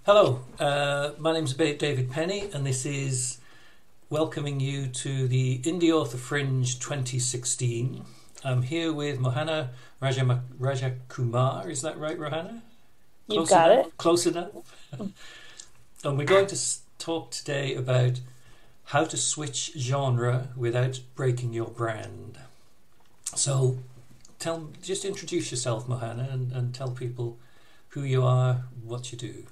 Hello, my name's David Penny, and this is welcoming you to the Indie Author Fringe 2016. I'm here with Mohana Rajakumar. Is that right, Rohana? You've Close got enough? it. Close enough? And we're going to talk today about how to switch genre without breaking your brand. So, just introduce yourself, Mohana, and tell people who you are, what you do.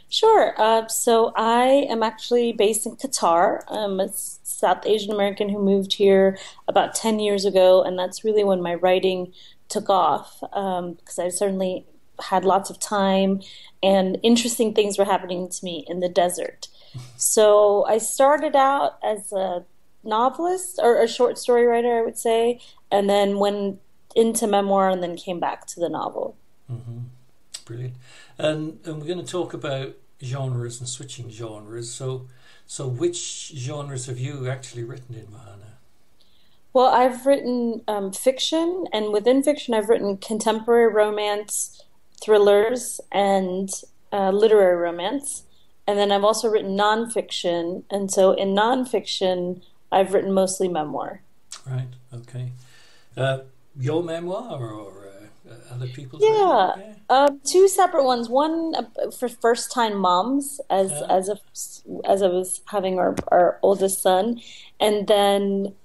Sure. So I am actually based in Qatar. I'm a South Asian American who moved here about 10 years ago, and that's really when my writing took off because I certainly had lots of time and interesting things were happening to me in the desert. So I started out as a novelist or a short story writer, I would say, and then went into memoir and then came back to the novel. hmm Brilliant. And we're going to talk about genres and switching genres. So which genres have you actually written in, Mahana? Well, I've written fiction, and within fiction, I've written contemporary romance, thrillers, and literary romance. And then I've also written nonfiction. And so in nonfiction, I've written mostly memoir. Right. Okay. Uh, your memoir or other people's memoir? Yeah, Yeah. two separate ones. One for first-time moms, as Uh, as a, as I was having our oldest son, and then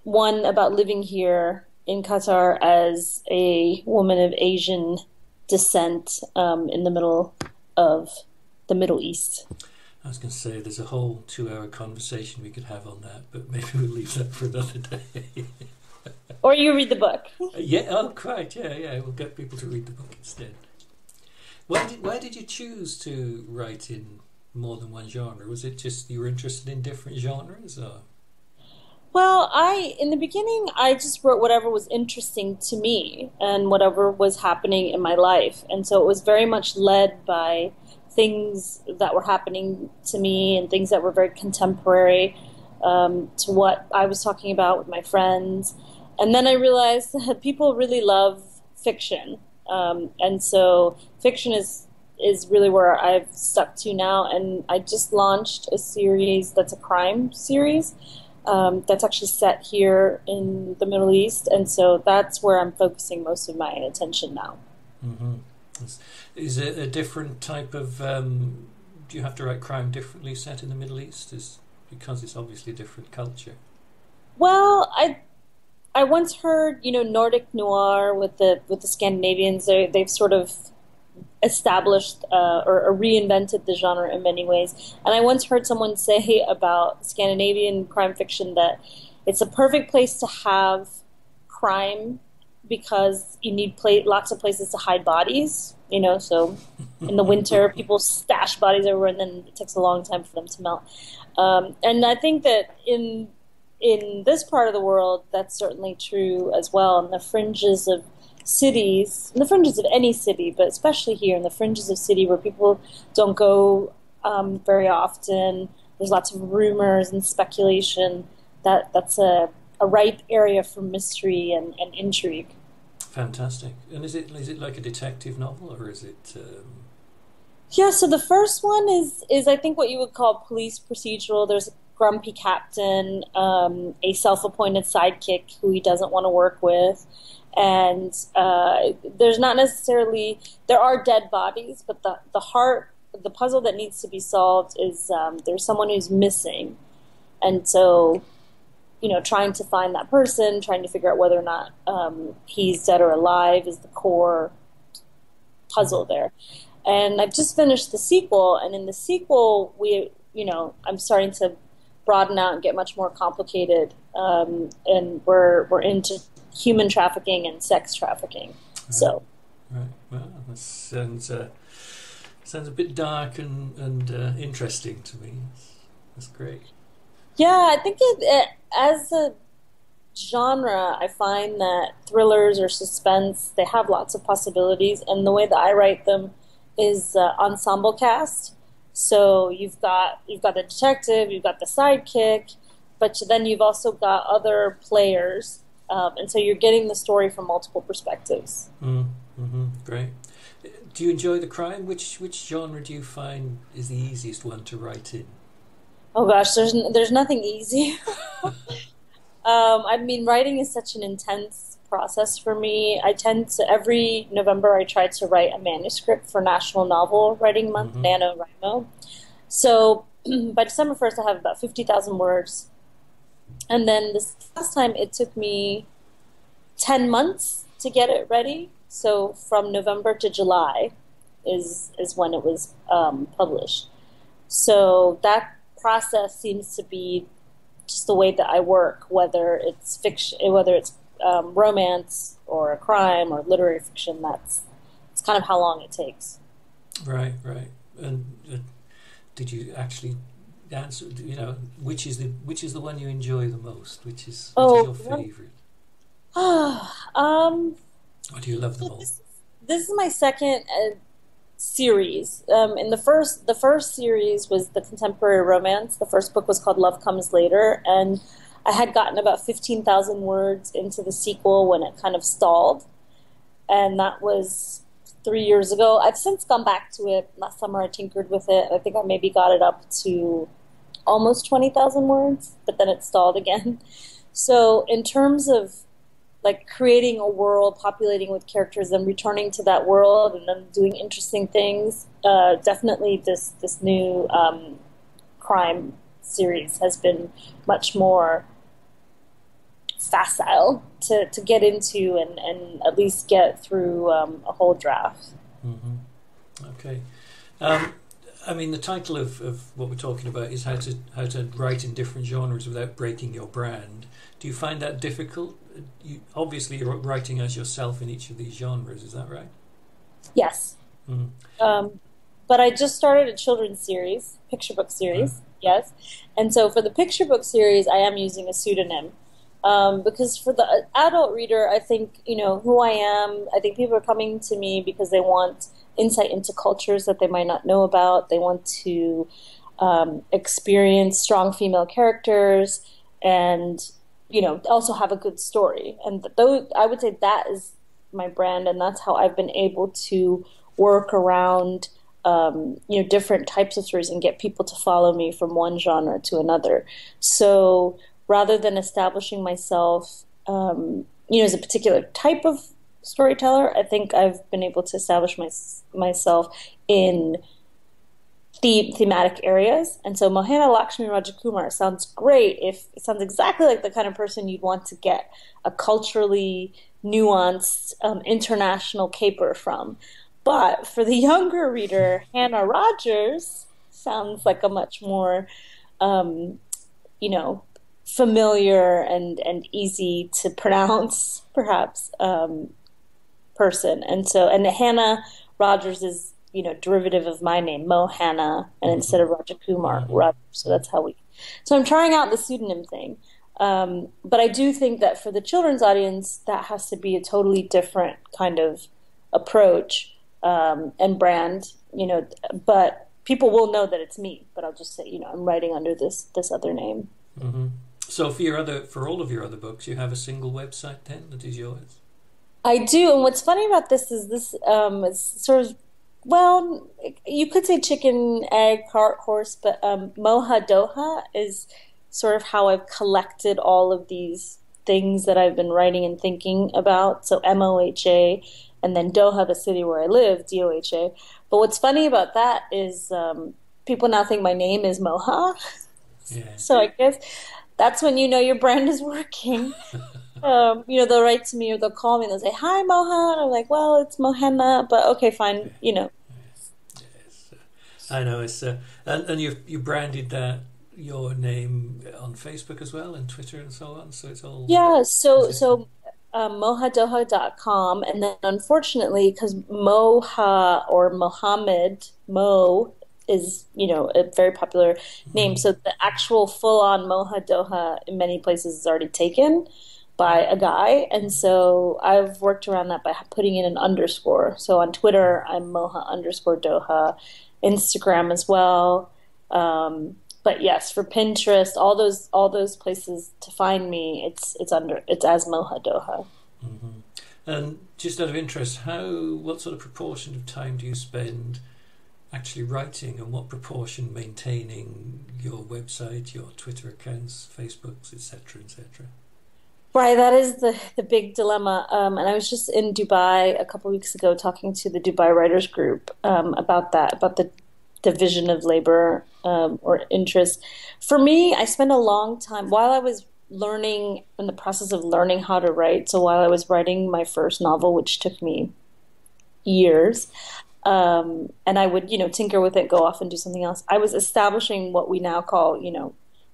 one about living here in Qatar as a woman of Asian descent in the middle of the Middle East. I was going to say there's a whole 2 hour conversation we could have on that, but maybe we'll leave that for another day. Or you read the book. Yeah. Oh, quite. Yeah. Yeah. We'll get people to read the book instead. Why did you choose to write in more than one genre? Was it just you were interested in different genres, or? Well, in the beginning, I just wrote whatever was interesting to me and whatever was happening in my life. And so it was very much led by things that were happening to me and things that were very contemporary to what I was talking about with my friends. And then I realized that people really love fiction. And so fiction is really where I've stuck to now. And I just launched a series that's a crime series that's actually set here in the Middle East, and so that's where I'm focusing most of my attention now. hmm Is it a different type of? Do you have to write crime differently set in the Middle East? Is because it's obviously a different culture. Well, I once heard, Nordic noir with the Scandinavians. They've sort of established or reinvented the genre in many ways. And I once heard someone say about Scandinavian crime fiction that it's a perfect place to have crime because you need lots of places to hide bodies. So in the winter, people stash bodies everywhere, and then it takes a long time for them to melt. And I think that in this part of the world, that's certainly true as well. On the fringes of cities, in the fringes of any city, but especially here in the fringes of city where people don't go very often, there's lots of rumors and speculation. That's a ripe area for mystery and intrigue. Fantastic. And is it like a detective novel or is it? Yeah, so the first one is I think what you would call police procedural. There's a grumpy captain, a self-appointed sidekick who he doesn't want to work with, and there's not necessarily there are dead bodies, but the puzzle that needs to be solved is there's someone who's missing, and so trying to find that person, trying to figure out whether or not he's dead or alive is the core puzzle there. And I've just finished the sequel, and in the sequel, I'm starting to broaden out and get much more complicated, and we're into human trafficking and sex trafficking. Right. So Right. Well, that sounds a bit dark and interesting to me. That's great. yeah, I think as a genre, I find that thrillers or suspense they have lots of possibilities, and the way that I write them is ensemble cast. So you've got the detective, you've got the sidekick, but then you've also got other players, and so you're getting the story from multiple perspectives. Mm-hmm. Great. Do you enjoy the crime? Which genre do you find is the easiest one to write in? Oh gosh, there's nothing easy. I mean, writing is such an intense process for me. I tend to every November I try to write a manuscript for National Novel Writing Month, Hmm. NaNoWriMo. So by December 1st, I have about 50,000 words. And then this last time, it took me 10 months to get it ready. So from November to July is when it was published. So that process seems to be just the way that I work, whether it's fiction, whether it's romance or a crime or literary fiction. It's kind of how long it takes. Right, right. And did you actually answer? You know, which is the one you enjoy the most? Which is Oh, your favorite? um, Or do you love them so all? this is my second series. In the first series was the contemporary romance. The first book was called Love Comes Later, and I had gotten about 15,000 words into the sequel when it kind of stalled, and that was 3 years ago. I've since gone back to it. Last summer I tinkered with it. I think I maybe got it up to almost 20,000 words, but then it stalled again. So in terms of like creating a world, populating with characters, and returning to that world, and then doing interesting things. Definitely, this new crime series has been much more facile to get into and at least get through a whole draft. Hmm. Okay. Um, I mean, the title of what we're talking about is how to write in different genres without breaking your brand. Do you find that difficult? Obviously you're writing as yourself in each of these genres. Is that right? Yes. Mm. Um, but I just started a children's series, picture book Right. series, yes. And so for the picture book series, I am using a pseudonym. Because for the adult reader, I think, who I am. I think people are coming to me because they want insight into cultures that they might not know about. They want to experience strong female characters and, also have a good story. And those, I would say that is my brand, and that's how I've been able to work around different types of stories and get people to follow me from one genre to another. So rather than establishing myself, as a particular type of storyteller, I think I've been able to establish myself in thematic areas. And so Mohana Lakshmi Rajakumar sounds great if it sounds exactly like the kind of person you'd want to get a culturally nuanced international caper from. But for the younger reader, Hannah Rogers sounds like a much more, um, you know, familiar and easy to pronounce, perhaps, person. And Hannah Rogers is, derivative of my name, Mo Hannah, and instead Hmm. of Rajakumar, Hmm. Rogers. So that's how we. So I'm trying out the pseudonym thing. But I do think that for the children's audience, that has to be a totally different kind of approach and brand, but people will know that it's me, but I'll just say, I'm writing under this other name. Hmm. So for all of your other books, you have a single website then that is yours. I do, and what's funny about this is this is sort of well, you could say chicken, egg, cart, horse, but Moha Doha is sort of how I've collected all of these things that I've been writing and thinking about. So MOHA, and then Doha, the city where I live, DOHA. But what's funny about that is people now think my name is Moha. Yeah. So I guess that's when you know your brand is working. They'll write to me or they'll call me and they'll say, "Hi, Mohan." I'm like, "Well, it's Mohenna, but okay, fine." Yes. I know it's and you branded that your name on Facebook as well and Twitter and so on. So it's all Yeah, so existing. so mohadoha.com, and then unfortunately, because Moha or Mohammed Mo is a very popular name, Mm. so the actual full-on Moha Doha in many places is already taken by a guy, and so I've worked around that by putting in an underscore. So on Twitter, I'm Moha underscore Doha, Instagram as well. But yes, for Pinterest, all those places to find me, it's as Moha Doha. Hmm. And just out of interest, what sort of proportion of time do you spend actually writing, and what proportion maintaining your website, your Twitter accounts, Facebooks, etc., etc.? Right, that is the big dilemma. And I was just in Dubai a couple weeks ago talking to the Dubai Writers Group about that, about the division of labor or interest. For me, I spent a long time while I was learning in the process of learning how to write. So while I was writing my first novel, which took me years, and I would, tinker with it, go off and do something else. I was establishing what we now call,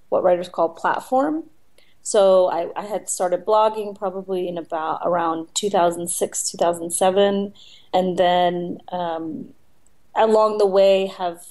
what writers call platform. So I had started blogging probably in about around 2006, 2007, and then along the way have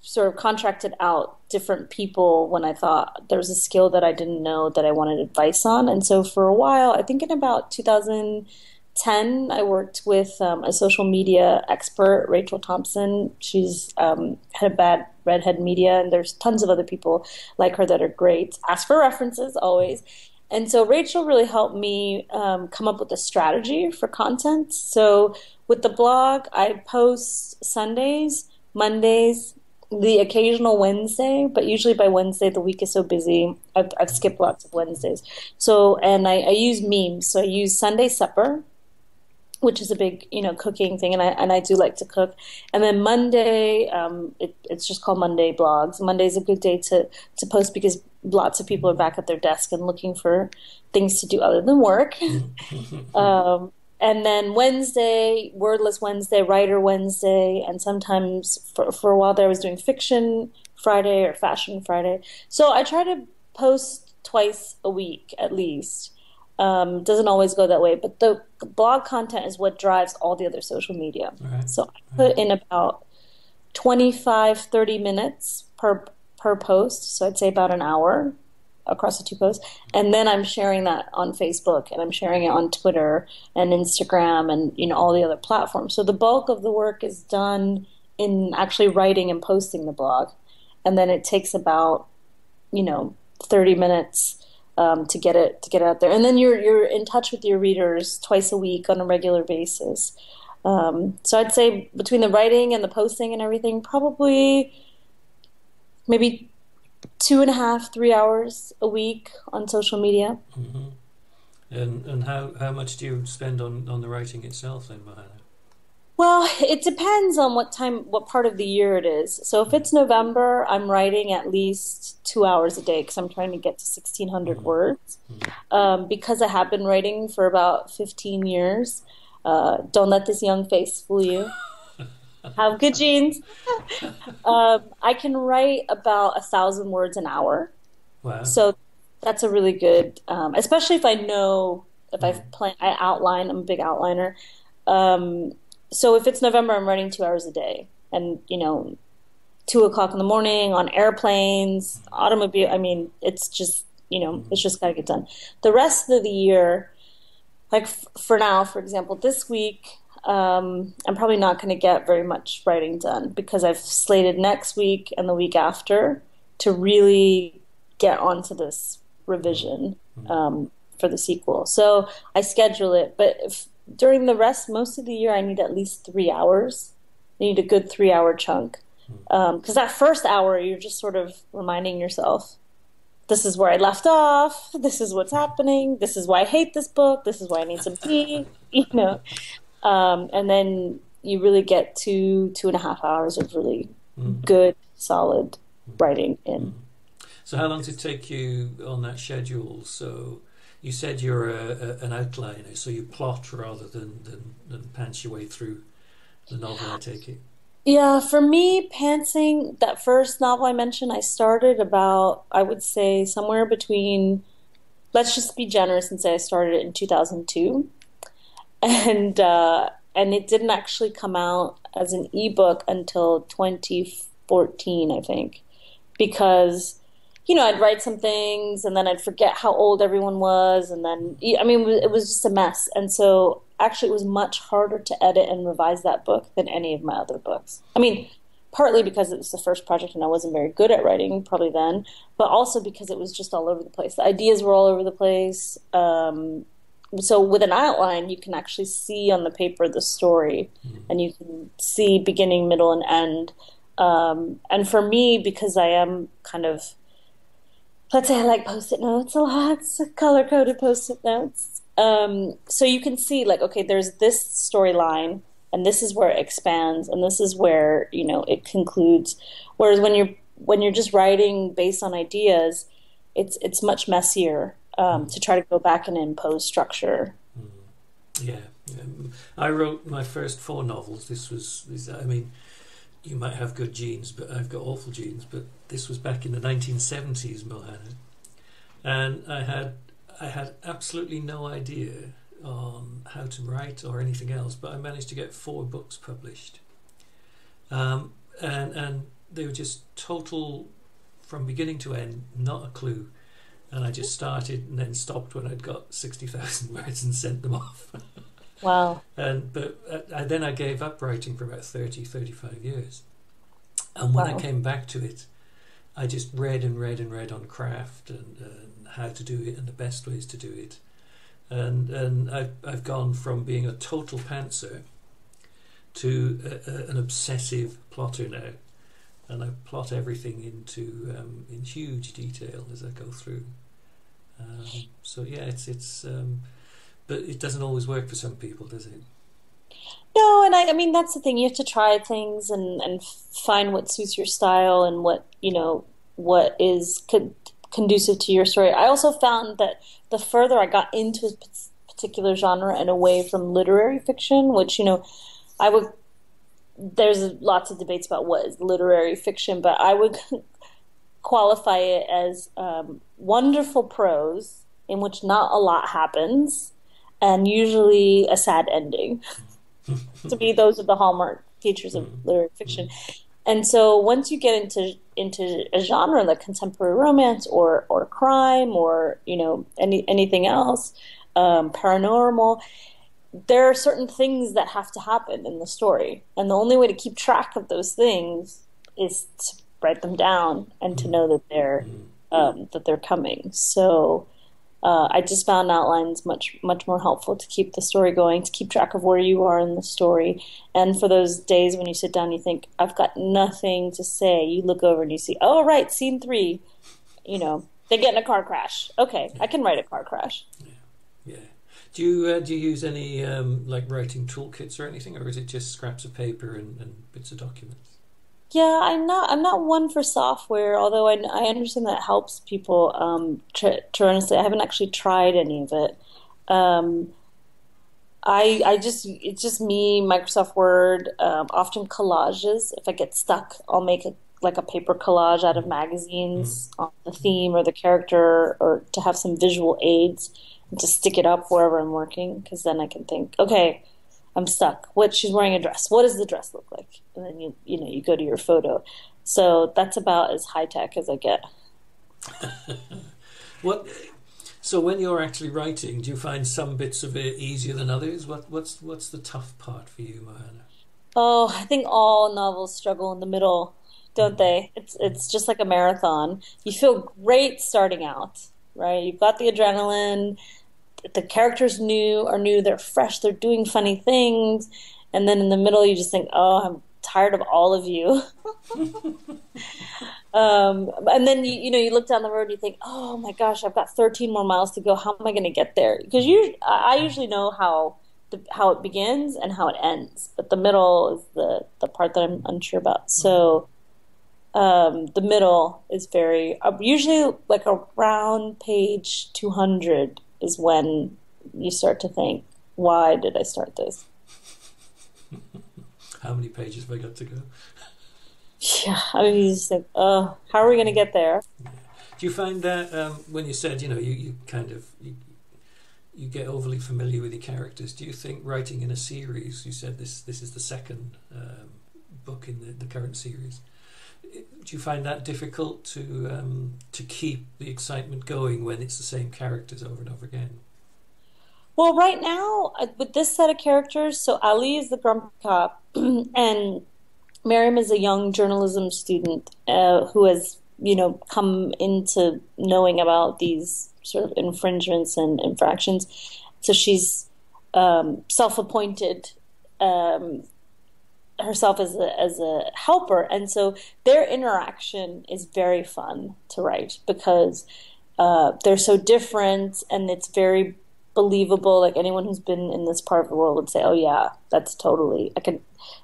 sort of contracted out different people when I thought there was a skill that I didn't know that I wanted advice on. And so for a while, I think in about 2010, I worked with a social media expert, Rachel Thompson. She's head of Bad Redhead Media, and there's tons of other people like her that are great. Ask for references always. And so Rachel really helped me come up with a strategy for content. So with the blog, I post Sundays, Mondays, the occasional Wednesday, but usually by Wednesday the week is so busy. I've skipped lots of Wednesdays. So, and I use memes. So I use Sunday Supper, which is a big, cooking thing, and I do like to cook. And then Monday, it's just called Monday Blogs. Monday's a good day to post because lots of people are back at their desk and looking for things to do other than work. And then Wednesday, Wordless Wednesday, Writer Wednesday, and sometimes for a while there I was doing Fiction Friday or Fashion Friday. So I try to post twice a week at least. Doesn't always go that way, but the blog content is what drives all the other social media. Right. So I put in about 25, 30 minutes per post. So I'd say about an hour across the two posts. And then I'm sharing that on Facebook, and I'm sharing it on Twitter and Instagram and, all the other platforms. So the bulk of the work is done in actually writing and posting the blog. And then it takes about, 30 minutes to get it out there. And then you're in touch with your readers twice a week on a regular basis. So I'd say between the writing and the posting and everything, probably maybe 2.5, 3 hours a week on social media. Mm-hmm. And how much do you spend on the writing itself then, Mahana? Well, it depends on what part of the year it is. So if it's November, I'm writing at least 2 hours a day because I'm trying to get to 1,600 words. Because I have been writing for about 15 years. Don't let this young face fool you. Have good genes. I can write about 1,000 words an hour. Wow. So that's a really good, especially if I know, if I outline, I'm a big outliner. So if it's November, I'm writing 2 hours a day, and 2 o'clock in the morning on airplanes, automobile. I mean, it's just it's just got to get done. The rest of the year, like for now, for example, this week, I'm probably not going to get very much writing done because I've slated next week and the week after to really get onto this revision for the sequel. So I schedule it, but during the most of the year, I need at least 3 hours. I need a good 3-hour chunk. Because that first hour, you're just sort of reminding yourself, this is where I left off. This is what's happening. This is why I hate this book. This is why I need some tea, And then you really get 2.5 hours of really good, solid writing in. So how long does it take you on that schedule? So you said you're an outliner, so you plot rather than pants your way through the novel, I take it. Yeah, for me, pantsing, that first novel I mentioned, I started about, I would say, somewhere between, let's just be generous and say I started it in 2002. And it didn't actually come out as an ebook until 2014, I think, because I'd write some things and then I'd forget how old everyone was, and then it was just a mess. And so actually it was much harder to edit and revise that book than any of my other books. I mean, partly because it was the first project and I wasn't very good at writing probably then, but also because it was just all over the place. The ideas were all over the place. so with an outline, you can actually see on the paper the story, and you can see beginning, middle, and end. And for me, because I am kind of, let's say I like post-it notes a lot, color-coded post-it notes. So you can see like, okay, there's this storyline, and this is where it expands, and this is where, it concludes. Whereas when you're just writing based on ideas, it's much messier to try to go back and impose structure. Yeah, I wrote my first 4 novels. I mean, you might have good genes, but I've got awful genes. But this was back in the 1970s, Mohanna, and I had absolutely no idea on how to write or anything else. But I managed to get 4 books published, and they were just total from beginning to end, not a clue. And I just started and then stopped when I'd got 60,000 words and sent them off. Wow. But then I gave up writing for about 35 years. And when I came back to it, I just read and read and read on craft and how to do it and the best ways to do it. And I've gone from being a total pantser to an obsessive plotter now. And I plot everything into in huge detail as I go through. So yeah, it's but it doesn't always work for some people, does it? No, and I mean that's the thing. You have to try things and find what suits your style and what is conducive to your story. I also found that the further I got into a particular genre and away from literary fiction, which I would. There's lots of debates about what is literary fiction, but I would qualify it as wonderful prose in which not a lot happens, and usually a sad ending. To me, those are the hallmark features of literary fiction. And so once you get into a genre like contemporary romance or crime or anything else, paranormal, there are certain things that have to happen in the story, and the only way to keep track of those things is to write them down and to know that they're coming. So I just found outlines much more helpful to keep the story going, to keep track of where you are in the story. And for those days when you sit down, you think, I've got nothing to say. You look over and you see, oh right, scene 3. They get in a car crash. Okay, I can write a car crash. Yeah. Do you use any like writing toolkits or anything, or is it just scraps of paper and bits of documents? Yeah, I'm not one for software, although I understand that helps people honestly, I haven't actually tried any of it. It's just me, Microsoft Word, often collages. If I get stuck, I'll make like a paper collage out of magazines on the theme or the character, or to have some visual aids and to stick it up wherever I'm working, because then I can think, okay, I'm stuck. She's wearing a dress. What does the dress look like? And then you go to your photo. So that's about as high tech as I get. So when you're actually writing, do you find some bits of it easier than others? What's the tough part for you, Mohanna? Oh, I think all novels struggle in the middle, don't they? It's just like a marathon. You feel great starting out, right? You've got the adrenaline. The characters are new, they're fresh, they're doing funny things, and then in the middle you just think, oh, I'm tired of all of you. And then you look down the road and you think, oh my gosh, I've got 13 more miles to go. How am I going to get there? Because I usually know how it begins and how it ends, but the middle is the part that I'm unsure about. So the middle is very usually like around page 200 is when you start to think, why did I start this? How many pages have I got to go? Yeah, I mean, you just think, how are we going to get there? Yeah. Do you find that when you said, you get overly familiar with your characters, do you think writing in a series, you said this is the second book in the current series, do you find that difficult to keep the excitement going when it's the same characters over and over again? Well, right now, with this set of characters, so Ali is the grumpy cop, and Miriam is a young journalism student who has, come into knowing about these sort of infringements and infractions. So she's self-appointed herself as a helper, and so their interaction is very fun to write because they're so different, and it's very believable. Like anyone who's been in this part of the world would say, "Oh yeah, that's totally." I could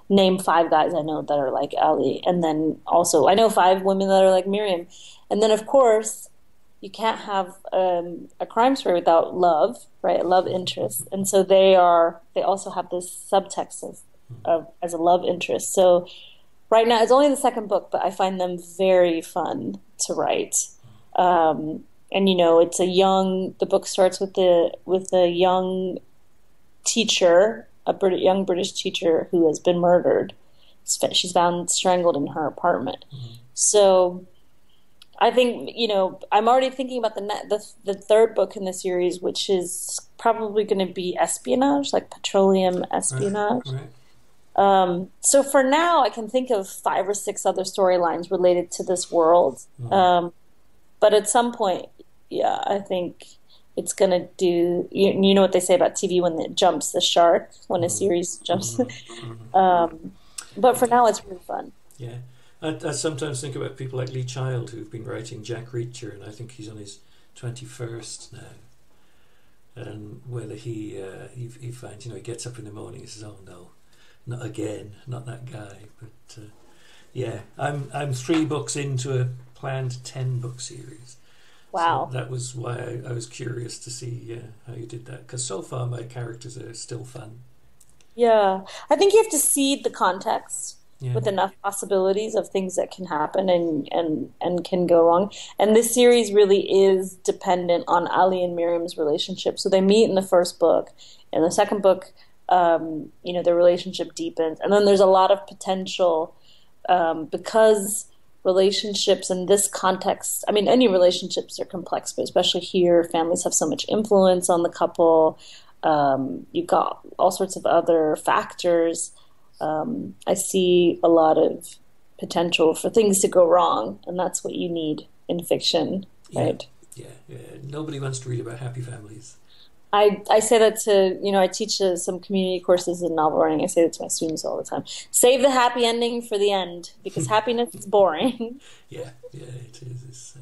name 5 guys I know that are like Ali, and then also I know 5 women that are like Miriam, and then of course you can't have a crime story without love, right? A love interest, and so they also have this subtext of as a love interest. So right now it's only the second book, but I find them very fun to write. And it's the book starts with a young teacher, young British teacher who has been murdered. She's found strangled in her apartment. So I think, I'm already thinking about the third book in the series, which is probably going to be espionage, like petroleum espionage. Right. So for now, I can think of 5 or 6 other storylines related to this world. But at some point, yeah, I think it's going to do, you know what they say about TV when it jumps the shark, when a series jumps. But for now, it's really fun. Yeah. I sometimes think about people like Lee Child who've been writing Jack Reacher, and I think he's on his 21st now. And whether he finds, he gets up in the morning and says, "Oh no, not again, not that guy." But yeah, I'm 3 books into a planned 10-book series. Wow. So that was why I was curious to see how you did that, because so far my characters are still fun. Yeah. I think you have to seed the context Yeah. with enough possibilities of things that can happen and can go wrong. And this series really is dependent on Ali and Miriam's relationship. So they meet in the first book. In the second book, their relationship deepens. And then there's a lot of potential because relationships in this context, I mean, any relationships are complex, but especially here, families have so much influence on the couple. You've got all sorts of other factors. I see a lot of potential for things to go wrong, and that's what you need in fiction, right? Yeah. Nobody wants to read about happy families. I say that to, I teach some community courses in novel writing. I say that to my students all the time. Save the happy ending for the end, because happiness is boring. Yeah, it is.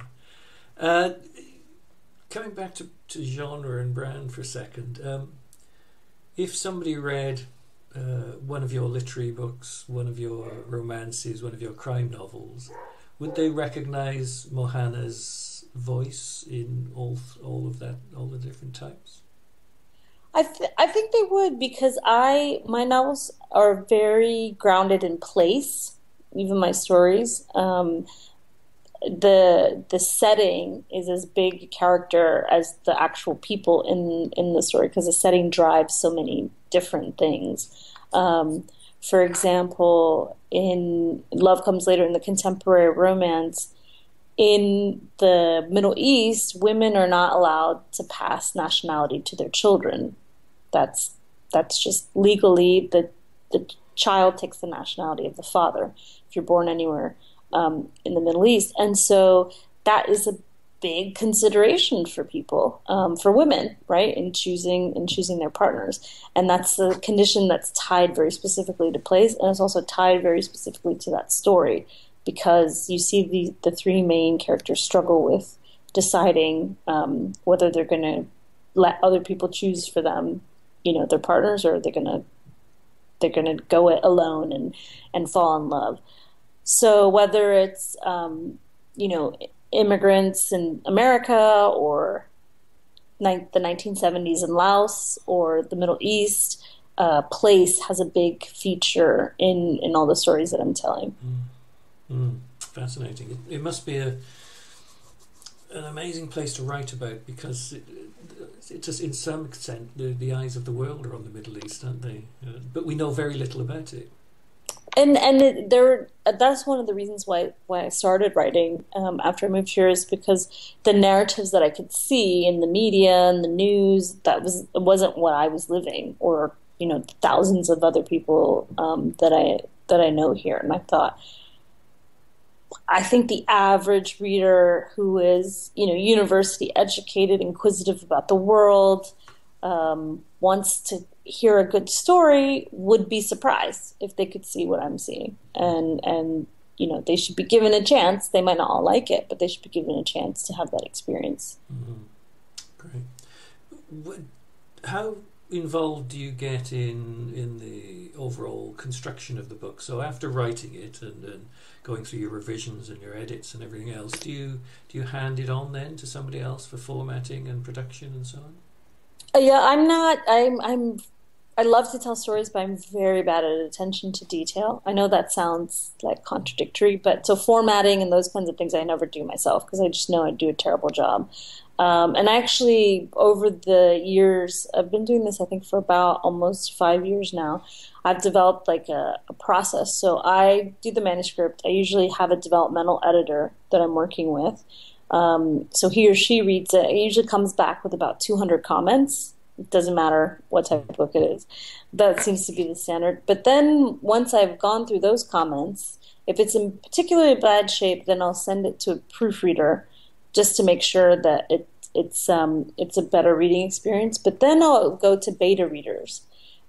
Coming back to genre and brand for a second, if somebody read one of your literary books, one of your romances, one of your crime novels, would they recognise Mohana's voice in all of that, all the different types? I think they would, because my novels are very grounded in place, even my stories. The setting is as big a character as the actual people in the story, because the setting drives so many different things. For example, in Love Comes Later, in the contemporary romance, in the Middle East, women are not allowed to pass nationality to their children. That's just legally the child takes the nationality of the father if you're born anywhere in the Middle East, and so that is a big consideration for people, for women, right, in choosing their partners, and that's a condition that's tied very specifically to place, and it's also tied very specifically to that story, because you see the 3 main characters struggle with deciding whether they're going to let other people choose for them, their partners, or they're going to go it alone and fall in love. So whether it's immigrants in America, or the 1970s in Laos, or the Middle East, place has a big feature in all the stories that I'm telling. Fascinating. It must be an amazing place to write about, because it just, in some extent, the eyes of the world are on the Middle East, aren't they? But we know very little about it. That's one of the reasons why I started writing after I moved here, is because the narratives that I could see in the media and the news, it wasn't what I was living, or thousands of other people that I know here. And I think the average reader who is university educated, inquisitive about the world, wants to hear a good story would be surprised if they could see what I'm seeing. And they should be given a chance. They might not all like it, but they should be given a chance to have that experience. Mm-hmm. Great. How involved do you get in the overall construction of the book? So after writing it and going through your revisions and your edits and everything else, do you hand it on then to somebody else for formatting and production and so on? Yeah, I'm not. I love to tell stories, but I'm very bad at attention to detail. I know that sounds like contradictory, but so formatting and those kinds of things I never do myself because I just know I'd do a terrible job. And actually, over the years, I've been doing this, I think, for about almost 5 years now. I've developed like a process. So I do the manuscript. I usually have a developmental editor that I'm working with. So he or she reads it. It usually comes back with about 200 comments. It doesn't matter what type of book it is. That seems to be the standard. But then once I've gone through those comments, if it's in particularly bad shape, then I'll send it to a proofreader just to make sure that it's a better reading experience. But then I'll go to beta readers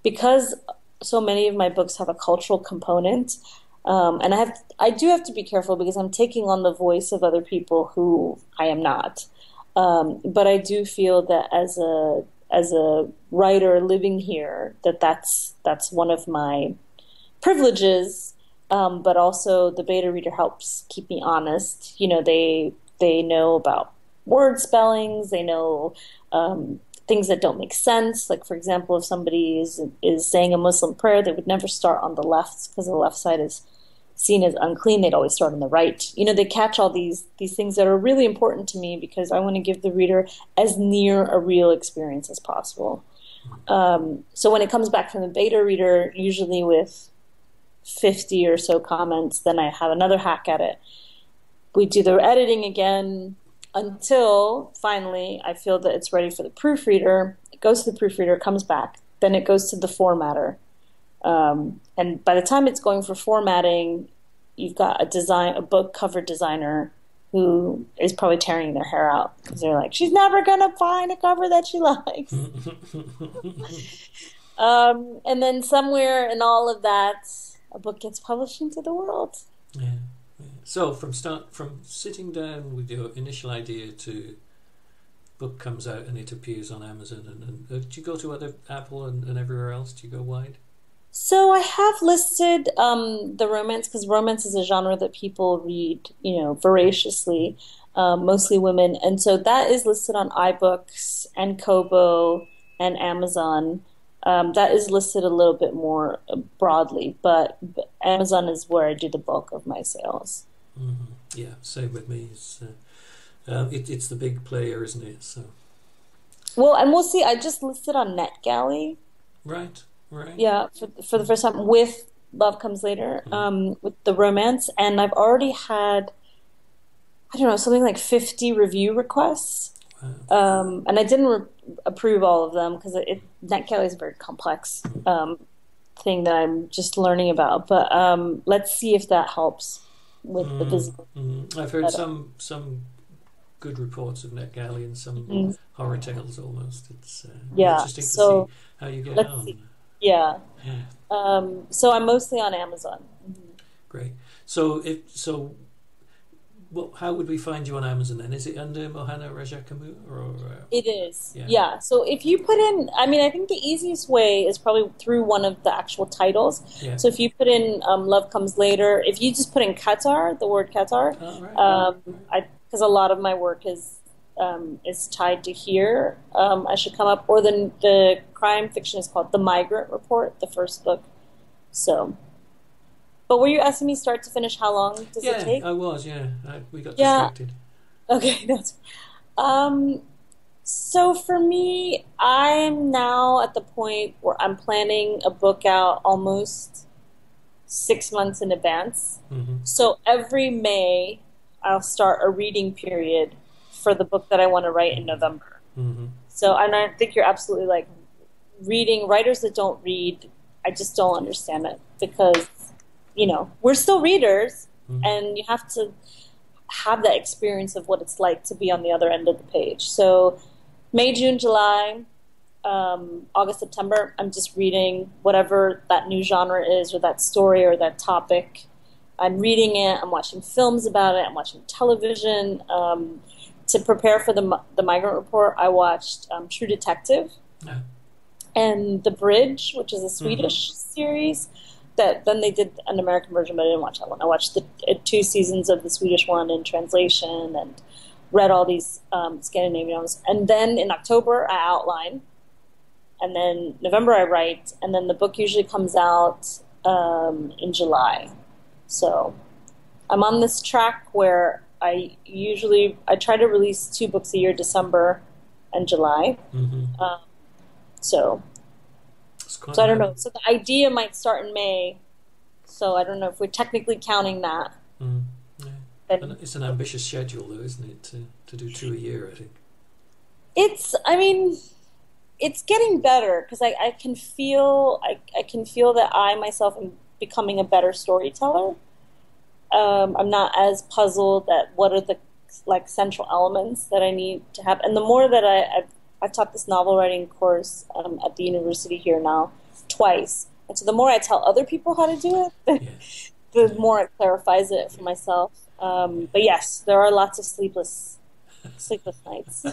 because so many of my books have a cultural component. And I do have to be careful because I'm taking on the voice of other people who I am not. But I do feel that as a writer living here, that's one of my privileges. But also the beta reader helps keep me honest. They know about word spellings. They know things that don't make sense. Like, for example, if somebody is saying a Muslim prayer, they would never start on the left because the left side is seen as unclean. They'd always start on the right. They catch all these things that are really important to me because I want to give the reader as near a real experience as possible. So when it comes back from the beta reader, usually with 50 or so comments, then I have another hack at it. We do the editing again until finally I feel that it's ready for the proofreader. It goes to the proofreader, comes back, then it goes to the formatter. And by the time it's going for formatting, you've got a book cover designer who is probably tearing their hair out because they're like, she's never going to find a cover that she likes. And then somewhere in all of that, a book gets published into the world. Yeah. So from sitting down with your initial idea to book comes out and it appears on Amazon, and do you go to other Apple and everywhere else? Do you go wide? So I have listed the romance because romance is a genre that people read, voraciously, mostly women, and so that is listed on iBooks and Kobo and Amazon. That is listed a little bit more broadly, but Amazon is where I do the bulk of my sales. Mm-hmm. Yeah, same with me. It's the big player, isn't it? So. Well, and we'll see. I just listed on NetGalley. Right. Yeah, for the first time with Love Comes Later, with the romance, and I've already had, I don't know, something like 50 review requests. Wow. And I didn't approve all of them because NetGalley is a very complex thing that I'm just learning about. But let's see if that helps with the business. I've heard some good reports of NetGalley and some horror tales almost. It's interesting to see how you get on. See. Yeah. So I'm mostly on Amazon. Great. So how would we find you on Amazon then? Is it under Mohana Rajakamu or? It is. Yeah. So if you put in, I think the easiest way is probably through one of the actual titles. Yeah. So if you put in Love Comes Later, if you just put in Qatar, the word Qatar, because a lot of my work is tied to here. I should come up, or the crime fiction is called The Migrant Report, the first book. So, but were you asking me start to finish? How long does it take? I was. We got distracted. Okay, that's. So for me, I'm now at the point where I'm planning a book out almost 6 months in advance. Mm-hmm. So every May, I'll start a reading period for the book that I want to write in November. Mm-hmm. So, and I think you're absolutely like writers that don't read, I just don't understand it because, we're still readers and you have to have that experience of what it's like to be on the other end of the page. So May, June, July, August, September, I'm just reading whatever that new genre is or that story or that topic. I'm reading it. I'm watching films about it. I'm watching television. To prepare for the Migrant Report, I watched True Detective Yeah. and The Bridge, which is a Hmm. Swedish series. That then they did an American version, but I didn't watch that one. I watched the 2 seasons of the Swedish one in translation and read all these Scandinavian ones. And then in October, I outline, and then November I write, and then the book usually comes out in July. So I'm on this track where I try to release 2 books a year, December and July. Hmm. Um, so It's quite so I don't a know. So the idea might start in May. So I don't know if we're technically counting that. mm, yeah. And Then it's an ambitious schedule, though, isn't it? To do two a year, I think. I mean, it's getting better because I can feel that I myself am becoming a better storyteller. I'm not as puzzled at what are the like central elements that I need to have. And the more that I've taught this novel writing course at the university here now twice, and so the more I tell other people how to do it, Yeah. the Yeah. more it clarifies it for myself. But yes, there are lots of sleepless nights.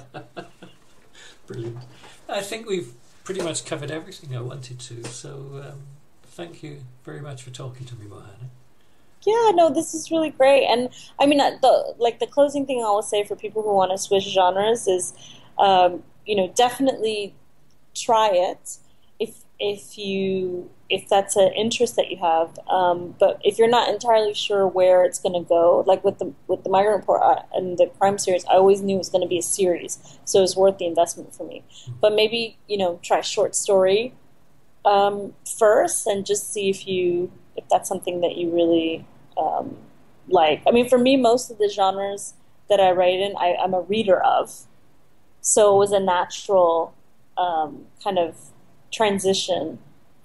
Brilliant. I think we've pretty much covered everything I wanted to. So thank you very much for talking to me, Mohana. Yeah, no, this is really great. And I mean, the closing thing I will say for people who want to switch genres is, definitely try it if that's an interest that you have. But if you're not entirely sure where it's going to go, like with the Migrant Report and the crime series, I always knew it was going to be a series, so it was worth the investment for me. But maybe try short story first and just see if that's something that you really um, like. I mean, for me, most of the genres that I write in, I'm a reader of, so it was a natural kind of transition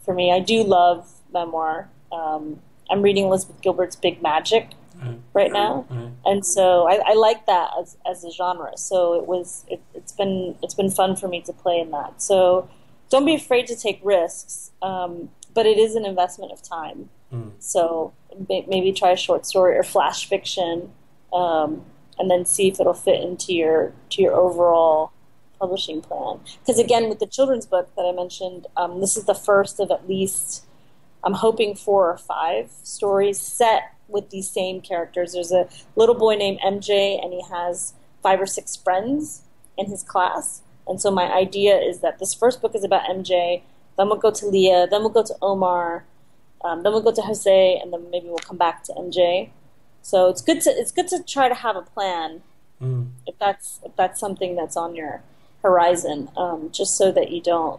for me. I do love memoir. I'm reading Elizabeth Gilbert's Big Magic Right. right now, Right. and so I like that as a genre. So it's been fun for me to play in that. So don't be afraid to take risks, but it is an investment of time. Mm. So maybe try a short story or flash fiction, and then see if it'll fit into your overall publishing plan. Because again, with the children's book that I mentioned, this is the first of at least I'm hoping 4 or 5 stories set with these same characters. There's a little boy named MJ, and he has 5 or 6 friends in his class. And so my idea is that this first book is about MJ, then we'll go to Leah, then we'll go to Omar, then we'll go to Jose, and then maybe we'll come back to MJ. So it's good to try to have a plan Mm. if that's something that's on your horizon, just so that you don't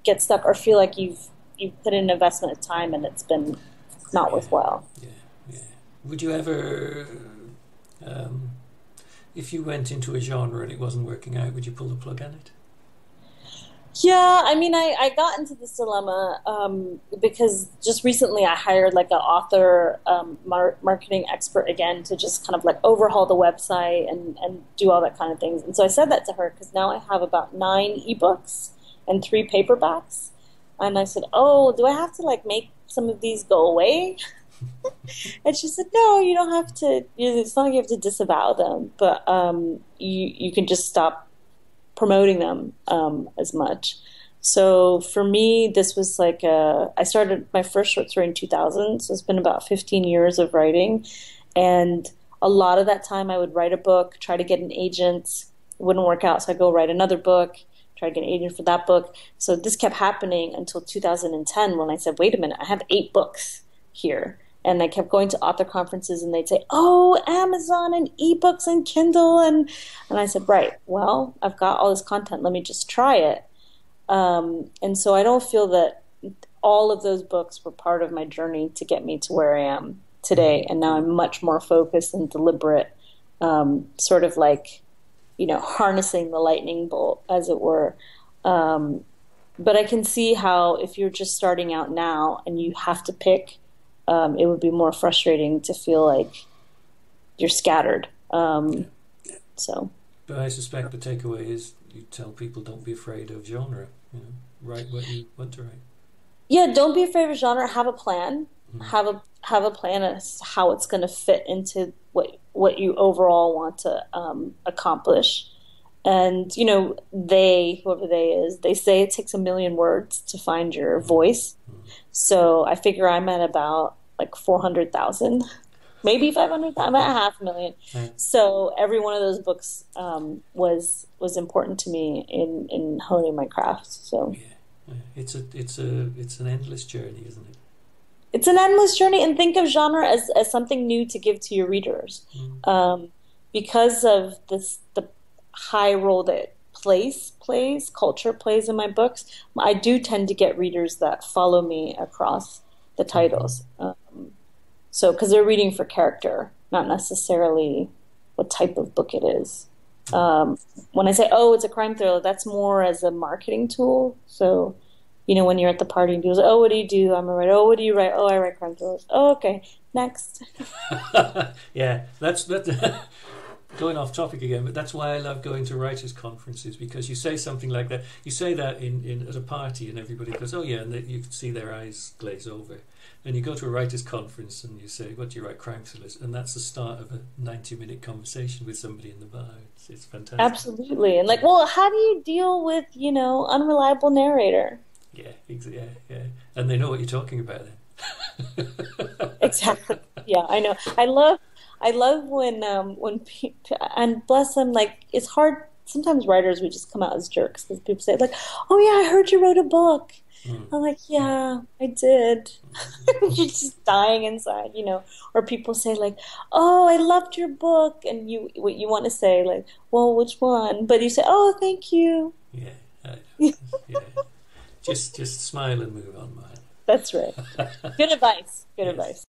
get stuck or feel like you've put in an investment of time and it's been not Yeah. worthwhile. Yeah. Yeah. Would you ever, um, if you went into a genre and it wasn't working out, would you pull the plug on it? Yeah, I mean, I got into this dilemma because just recently I hired like an author marketing expert again to just kind of like overhaul the website and do all that kind of things. And so I said that to her because now I have about 9 ebooks and 3 paperbacks. And I said, "Oh, do I have to like make some of these go away?" And she said, "No, you don't have to. It's not like you have to disavow them, but you can just stop promoting them as much." So for me, this was like I started my first short story in 2000, so it's been about 15 years of writing, and a lot of that time I would write a book, try to get an agent, it wouldn't work out, so I go write another book, try to get an agent for that book. So this kept happening until 2010 when I said, "Wait a minute, I have 8 books here." And I kept going to author conferences and they'd say, "Oh, Amazon and ebooks and Kindle." And I said, "Right, well, I've got all this content. Let me just try it." And so I don't feel that all of those books were part of my journey to get me to where I am today. And now I'm much more focused and deliberate, sort of like, harnessing the lightning bolt, as it were. But I can see how if you're just starting out now and you have to pick, it would be more frustrating to feel like you're scattered. Yeah. So But I suspect the takeaway is you tell people don't be afraid of genre. You know, write what you want to write. Yeah, don't be afraid of genre. Have a plan. Mm. Have a plan as to how it's going to fit into what you overall want to accomplish. And whoever they is, they say it takes 1,000,000 words to find your voice. So I figure I'm at about like 400,000, maybe 500,000. I'm at 500,000. Yeah. So every one of those books was important to me in honing my craft. So. Yeah. It's an endless journey, isn't it? It's an endless journey, and think of genre as something new to give to your readers. Because of the high role that culture plays in my books, I do tend to get readers that follow me across the titles. So, because they're reading for character, not necessarily what type of book it is. When I say, oh, it's a crime thriller, that's more as a marketing tool. So, when you're at the party and people say, oh, what do you do? I'm a writer. Oh, what do you write? Oh, I write crime thrillers. Oh, okay. Next. Yeah, that's going off topic again, but that's why I love going to writers' conferences, because you say something like that. You say that in at a party and everybody goes, oh, yeah, and you can see their eyes glaze over. And you go to a writers' conference and you say, what do you write? Crime thrillers. And that's the start of a 90-minute conversation with somebody in the bar. It's fantastic. Absolutely. And well, how do you deal with, unreliable narrator? Yeah, yeah. And they know what you're talking about then. Exactly. Yeah, I know. I love when people, and bless them, like, it's hard. Sometimes writers would just come out as jerks because people say, like, oh yeah, I heard you wrote a book. I'm like, yeah, I did. You're just dying inside, Or people say, like, oh, I loved your book, and you want to say, like, well, which one? But you say, oh, thank you. Yeah, I know. Yeah. Just smile and move on, man. That's right. Good advice. Good Yes. advice.